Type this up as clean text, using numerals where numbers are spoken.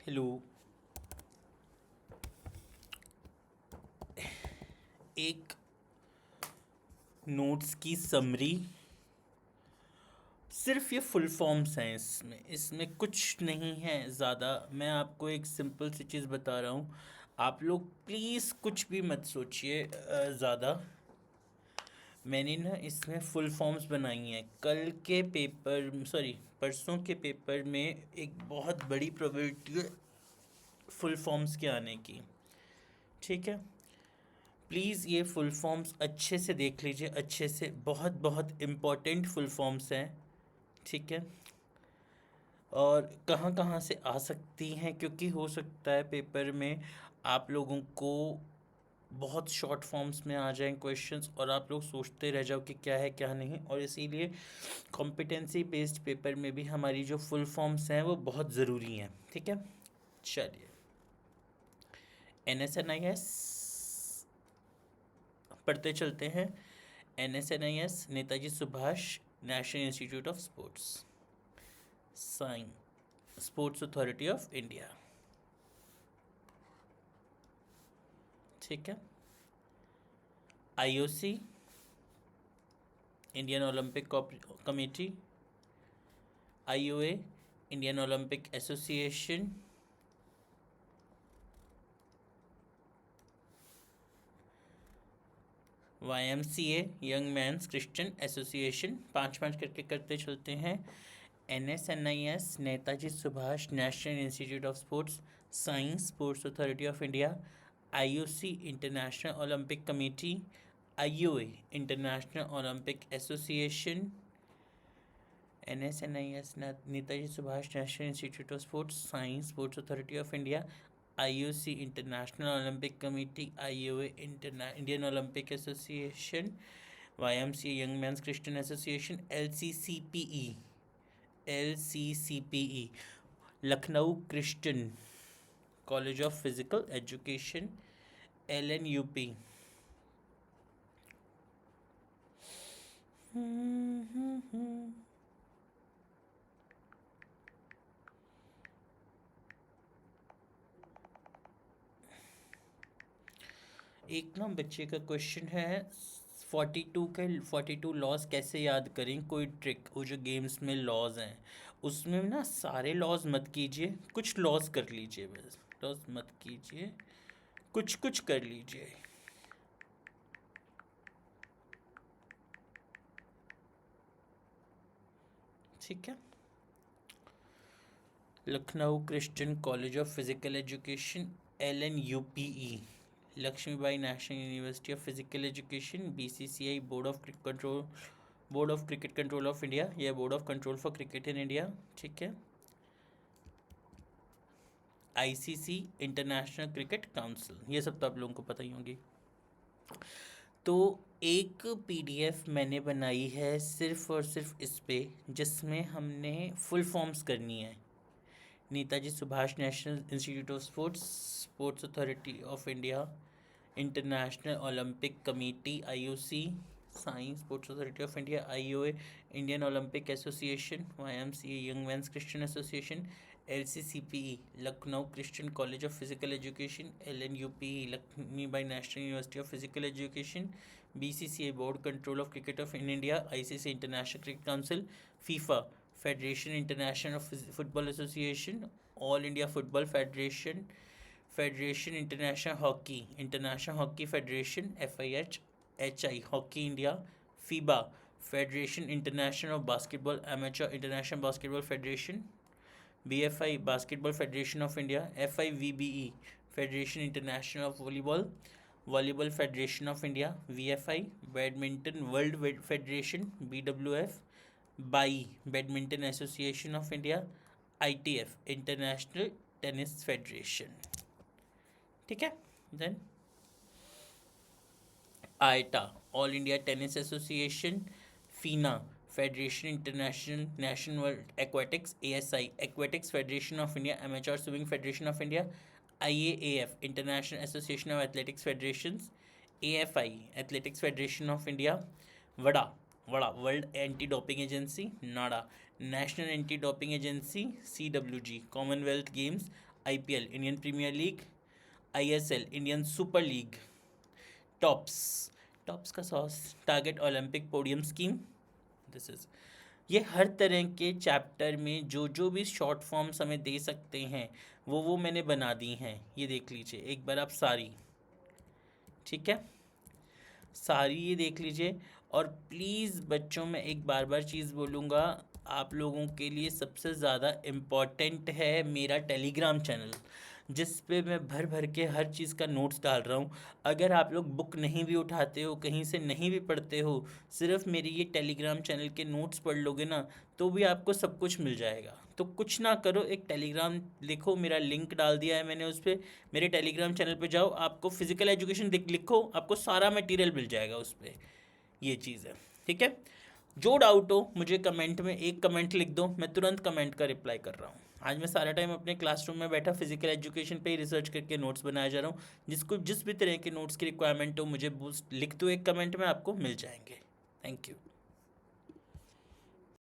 Hello. एक notes की summary, सिर्फ ये फुल फॉर्म्स हैं। इसमें कुछ नहीं है ज़्यादा। मैं आपको एक सिंपल सी चीज़ बता रहा हूँ। आप लोग प्लीज़ कुछ भी मत सोचिए ज़्यादा। मैंने ना इसमें फुल फॉर्म्स बनाई हैं। कल के पेपर, सॉरी परसों के पेपर में एक बहुत बड़ी प्रोबेबिलिटी है फुल फॉर्म्स के आने की। ठीक है, प्लीज़ ये फुल फॉर्म्स अच्छे से देख लीजिए, अच्छे से। बहुत बहुत इम्पोर्टेंट फुल फॉर्म्स हैं। ठीक है, और कहाँ कहाँ से आ सकती हैं, क्योंकि हो सकता है पेपर में आप लोगों को बहुत शॉर्ट फॉर्म्स में आ जाएं क्वेश्चंस और आप लोग सोचते रह जाओ कि क्या है क्या नहीं। और इसीलिए कॉम्पिटेंसी बेस्ड पेपर में भी हमारी जो फुल फॉर्म्स हैं वो बहुत ज़रूरी हैं। ठीक है, चलिए। NSNIS पढ़ते चलते हैं। NSNIS Netaji Subhash national institute of sports, साइन स्पोर्ट्स अथॉरिटी ऑफ इंडिया। ठीक है, IOC Indian Olympic committee, IOA Indian Olympic association, YMCA young men's Christian association. पाँच पाँच करके करते चलते हैं। NSNIS Netaji Subhash national institute of sports, science sports authority of India, IOC international Olympic committee, IOA international Olympic association, NSNIS Netaji Subhash national institute of sports, science sports authority of India, IOC international Olympic committee, IOA Indian Olympic association, YMCA young men's Christian association, LCCPE Lucknow Christian college of physical education, LNUP। एक ना बच्चे का question है, 42 laws कैसे याद करें, कोई trick. वो जो गेम्स में लॉज हैं उसमें ना सारे लॉज मत कीजिए, कुछ लॉज कर लीजिए, बस लॉज मत कीजिए, कुछ कुछ कर लीजिए। ठीक है, Lucknow Christian college of physical education, LNUPE, Lakshmibai national university of physical education, BCCI board of cricket control of India, या board of control for cricket in India. ठीक है, ICC इंटरनेशनल क्रिकेट काउंसिल, ये सब तो आप लोगों को पता ही होंगी। तो एक PDF मैंने बनाई है सिर्फ और सिर्फ इस पे, जिसमें हमने फुल फॉर्म्स करनी है। Netaji Subhash national institute of sports, sports authority of India, international Olympic committee IOC, science sports authority of India, IOA Indian Olympic association, YMCA young men's Christian association, LCCPE Lucknow Christian college of physical education, LNUPE Lakshmibai national university of physical education, BCCI board control of cricket of in India, ICC international cricket council, FIFA federation international of football association, all India football federation, federation international hockey federation, FIH hockey India, FIBA federation international of basketball amateur international basketball federation, BFI basketball federation of India, FIVBE federation international of volleyball federation of India, VFI badminton world federation, BWF BAI badminton association of India, ITF international tennis federation. ठीक है, then AITA all India tennis association, FINA federation international national world aquatics, ASI aquatics federation of India, amateur swimming federation of India, IAAF international association of athletics federations, AFI athletics federation of India, vada vada world anti doping agency, Nada national anti doping agency, CWG Commonwealth games, IPL Indian premiere league, ISL Indian super league, tops tops का sauce, target Olympic podium scheme, this is, ये हर तरह के chapter में जो जो भी short forms हमें दे सकते हैं वो मैंने बना दी हैं। ये देख लीजिए एक बार आप सारी, ठीक है, सारी ये देख लीजिए। और प्लीज़ बच्चों, मैं एक बार बार चीज़ बोलूँगा, आप लोगों के लिए सबसे ज़्यादा इम्पॉर्टेंट है मेरा टेलीग्राम चैनल, जिस पे मैं भर भर के हर चीज़ का नोट्स डाल रहा हूँ। अगर आप लोग बुक नहीं भी उठाते हो, कहीं से नहीं भी पढ़ते हो, सिर्फ मेरी ये टेलीग्राम चैनल के नोट्स पढ़ लोगे ना, तो भी आपको सब कुछ मिल जाएगा। तो कुछ ना करो, एक टेलीग्राम लिखो, मेरा लिंक डाल दिया है मैंने उस पर, मेरे टेलीग्राम चैनल पे जाओ, आपको फिजिकल एजुकेशन लिखो, आपको सारा मटेरियल मिल जाएगा उस पर। ये चीज़ है, ठीक है। जो डाउट हो मुझे कमेंट में एक कमेंट लिख दो, मैं तुरंत कमेंट का रिप्लाई कर रहा हूँ। आज मैं सारा टाइम अपने क्लासरूम में बैठा फिजिकल एजुकेशन पे ही रिसर्च करके नोट्स बनाया जा रहा हूँ। जिसको जिस भी तरह के नोट्स की रिक्वायरमेंट हो मुझे बूस्ट लिख दो एक कमेंट में, आपको मिल जाएंगे। Thank you.